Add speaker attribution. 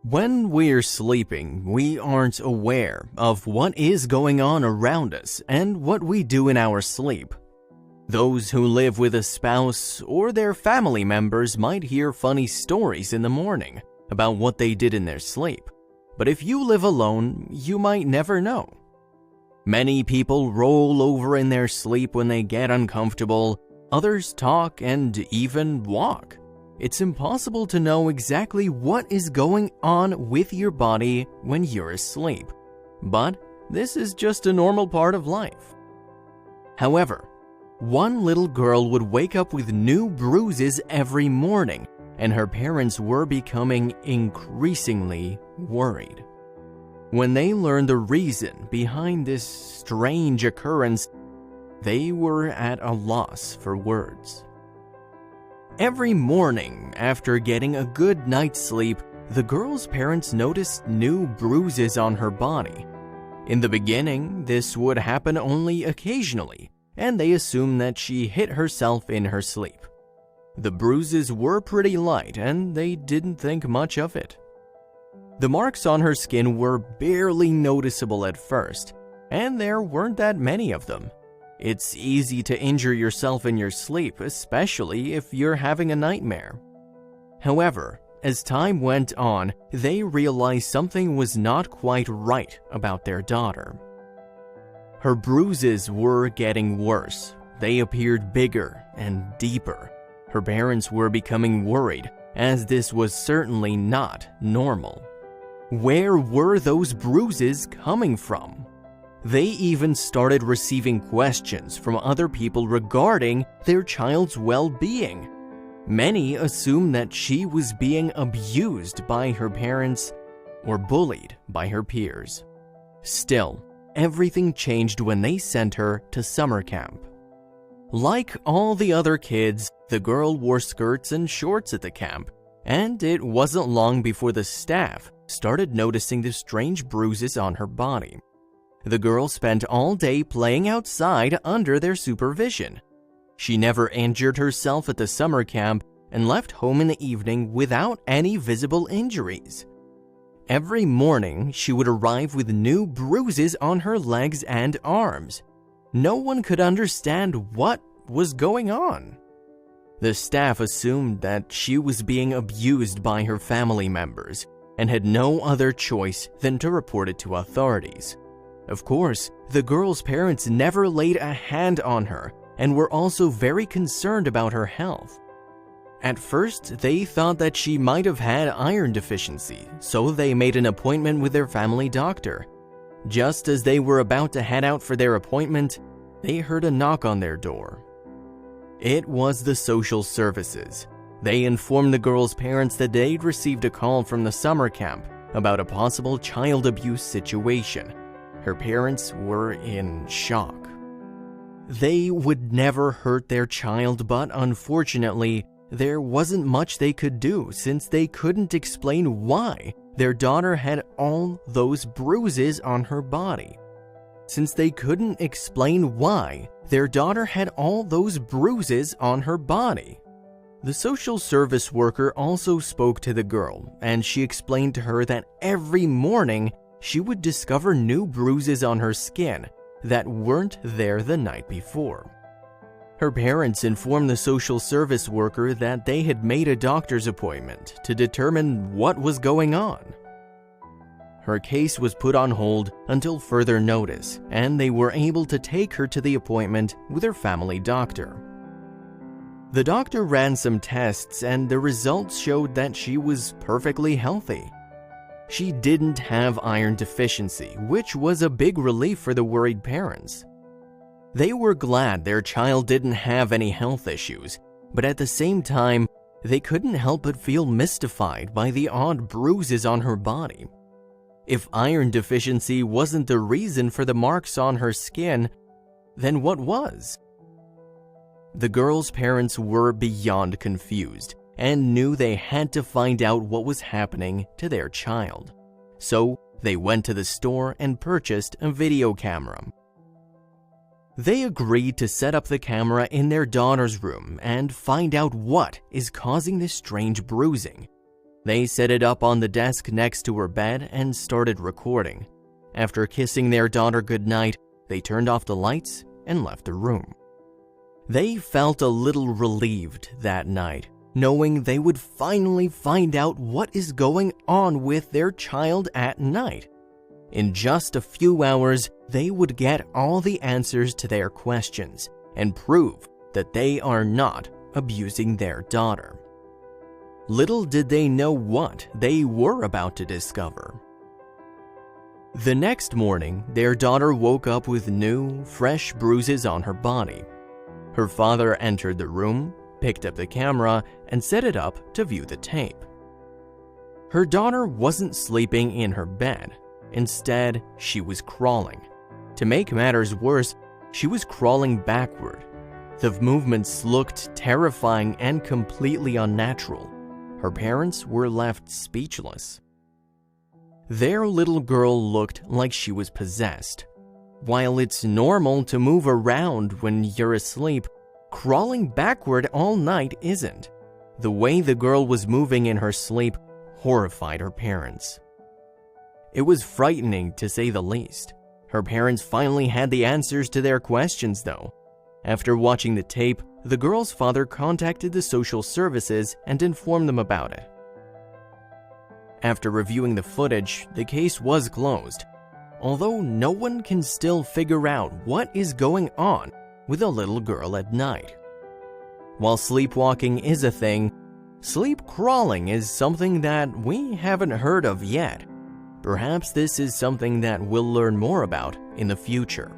Speaker 1: When we're sleeping, we aren't aware of what is going on around us and what we do in our sleep. Those who live with a spouse or their family members might hear funny stories in the morning about what they did in their sleep. But if you live alone, you might never know. Many people roll over in their sleep when they get uncomfortable, others talk and even walk. It's impossible to know exactly what is going on with your body when you're asleep. But this is just a normal part of life. However, one little girl would wake up with new bruises every morning, and her parents were becoming increasingly worried. When they learned the reason behind this strange occurrence, they were at a loss for words. Every morning after getting a good night's sleep, the girl's parents noticed new bruises on her body. In the beginning, this would happen only occasionally, and they assumed that she hit herself in her sleep. The bruises were pretty light, and they didn't think much of it. The marks on her skin were barely noticeable at first, and there weren't that many of them. It's easy to injure yourself in your sleep, especially if you're having a nightmare. However, as time went on, they realized something was not quite right about their daughter. Her bruises were getting worse. They appeared bigger and deeper. Her parents were becoming worried, as this was certainly not normal. Where were those bruises coming from? They even started receiving questions from other people regarding their child's well-being. Many assumed that she was being abused by her parents or bullied by her peers. Still, everything changed when they sent her to summer camp. Like all the other kids, the girl wore skirts and shorts at the camp, and it wasn't long before the staff started noticing the strange bruises on her body. The girl spent all day playing outside under their supervision. She never injured herself at the summer camp and left home in the evening without any visible injuries. Every morning, she would arrive with new bruises on her legs and arms. No one could understand what was going on. The staff assumed that she was being abused by her family members and had no other choice than to report it to authorities. Of course, the girl's parents never laid a hand on her and were also very concerned about her health. At first, they thought that she might have had iron deficiency, so they made an appointment with their family doctor. Just as they were about to head out for their appointment, they heard a knock on their door. It was the social services. They informed the girl's parents that they'd received a call from the summer camp about a possible child abuse situation. Her parents were in shock. They would never hurt their child, but unfortunately, there wasn't much they could do since they couldn't explain why their daughter had all those bruises on her body. Since they couldn't explain why their daughter had all those bruises on her body. The social service worker also spoke to the girl, and she explained to her that every morning she would discover new bruises on her skin that weren't there the night before. Her parents informed the social service worker that they had made a doctor's appointment to determine what was going on. Her case was put on hold until further notice, and they were able to take her to the appointment with her family doctor. The doctor ran some tests, and the results showed that she was perfectly healthy. She didn't have iron deficiency, which was a big relief for the worried parents. They were glad their child didn't have any health issues, but at the same time, they couldn't help but feel mystified by the odd bruises on her body. If iron deficiency wasn't the reason for the marks on her skin, then what was? The girl's parents were beyond confused and knew they had to find out what was happening to their child. So they went to the store and purchased a video camera. They agreed to set up the camera in their daughter's room and find out what is causing this strange bruising. They set it up on the desk next to her bed and started recording. After kissing their daughter goodnight, they turned off the lights and left the room. They felt a little relieved that night, knowing they would finally find out what is going on with their child at night. In just a few hours, they would get all the answers to their questions and prove that they are not abusing their daughter. Little did they know what they were about to discover. The next morning, their daughter woke up with new, fresh bruises on her body. Her father entered the room, picked up the camera, and set it up to view the tape. Her daughter wasn't sleeping in her bed. Instead, she was crawling. To make matters worse, she was crawling backward. The movements looked terrifying and completely unnatural. Her parents were left speechless. Their little girl looked like she was possessed. While it's normal to move around when you're asleep, crawling backward all night isn't. The way the girl was moving in her sleep horrified her parents. It was frightening to say the least. Her parents finally had the answers to their questions though. After watching the tape, the girl's father contacted the social services and informed them about it. After reviewing the footage, the case was closed, although no one can still figure out what is going on with a little girl at night. While sleepwalking is a thing, sleep crawling is something that we haven't heard of yet. Perhaps this is something that we'll learn more about in the future.